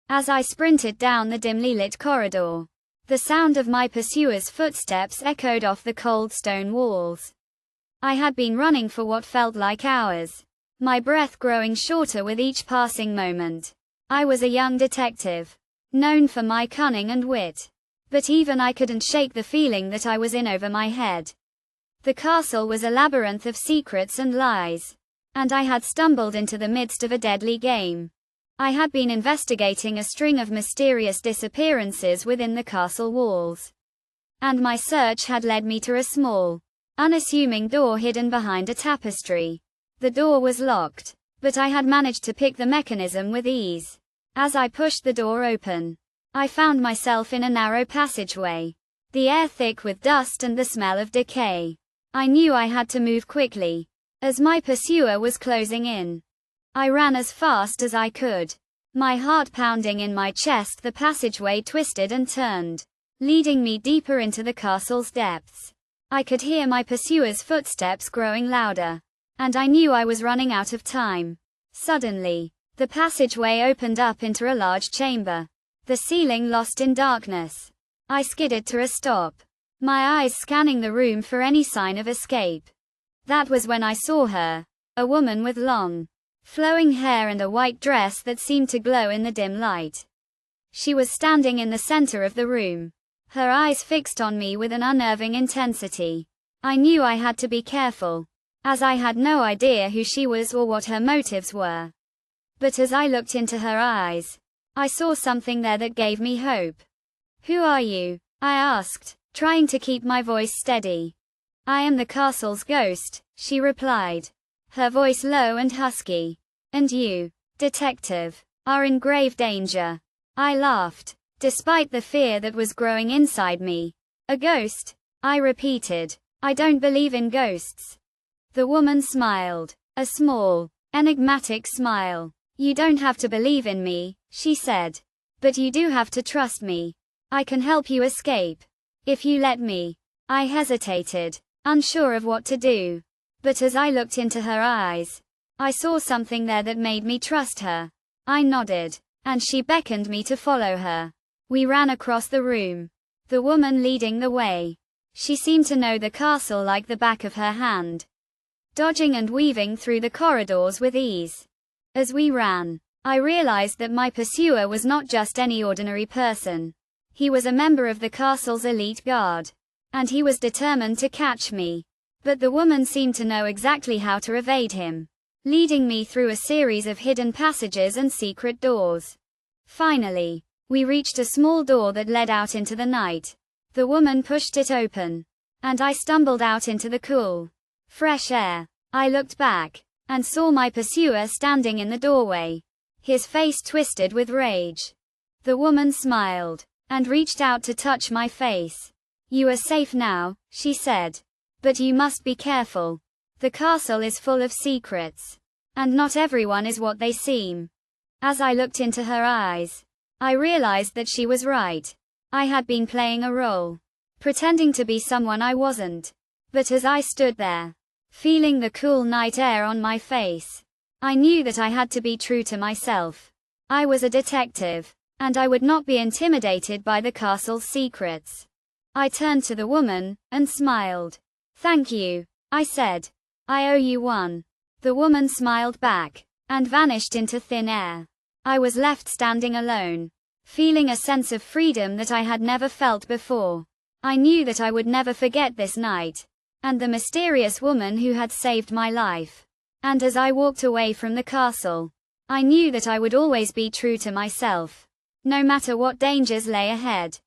as I sprinted down the dimly lit corridor. The sound of my pursuer's footsteps echoed off the cold stone walls. I had been running for what felt like hours, my breath growing shorter with each passing moment. I was a young detective, known for my cunning and wit. But even I couldn't shake the feeling that I was in over my head. The castle was a labyrinth of secrets and lies, and I had stumbled into the midst of a deadly game. I had been investigating a string of mysterious disappearances within the castle walls, and my search had led me to a small, unassuming door hidden behind a tapestry. The door was locked, but I had managed to pick the mechanism with ease. As I pushed the door open, I found myself in a narrow passageway, the air thick with dust and the smell of decay. I knew I had to move quickly, as my pursuer was closing in. I ran as fast as I could, my heart pounding in my chest. The passageway twisted and turned, leading me deeper into the castle's depths. I could hear my pursuer's footsteps growing louder, and I knew I was running out of time. Suddenly, the passageway opened up into a large chamber, the ceiling lost in darkness. I skidded to a stop, my eyes scanning the room for any sign of escape. That was when I saw her, a woman with long, flowing hair and a white dress that seemed to glow in the dim light. She was standing in the center of the room, her eyes fixed on me with an unnerving intensity. I knew I had to be careful, as I had no idea who she was or what her motives were. But as I looked into her eyes, I saw something there that gave me hope. "Who are you?" I asked, trying to keep my voice steady. "I am the castle's ghost," she replied, her voice low and husky. "And you, detective, are in grave danger." I laughed, despite the fear that was growing inside me. "A ghost?" I repeated. "I don't believe in ghosts." The woman smiled, a small, enigmatic smile. "You don't have to believe in me," she said. "But you do have to trust me. I can help you escape, if you let me." I hesitated, unsure of what to do. But as I looked into her eyes, I saw something there that made me trust her. I nodded, and she beckoned me to follow her. We ran across the room, the woman leading the way. She seemed to know the castle like the back of her hand, dodging and weaving through the corridors with ease. As we ran, I realized that my pursuer was not just any ordinary person. He was a member of the castle's elite guard, and he was determined to catch me. But the woman seemed to know exactly how to evade him, leading me through a series of hidden passages and secret doors. Finally, we reached a small door that led out into the night. The woman pushed it open, and I stumbled out into the cool, fresh air. I looked back, and saw my pursuer standing in the doorway, his face twisted with rage. The woman smiled, and reached out to touch my face. "You are safe now," she said. "But you must be careful. The castle is full of secrets, and not everyone is what they seem." As I looked into her eyes, I realized that she was right. I had been playing a role, pretending to be someone I wasn't. But as I stood there, feeling the cool night air on my face, I knew that I had to be true to myself. I was a detective, and I would not be intimidated by the castle's secrets. I turned to the woman, and smiled. "Thank you," I said. "I owe you one." The woman smiled back, and vanished into thin air. I was left standing alone, feeling a sense of freedom that I had never felt before. I knew that I would never forget this night, and the mysterious woman who had saved my life. And as I walked away from the castle, I knew that I would always be true to myself, no matter what dangers lay ahead.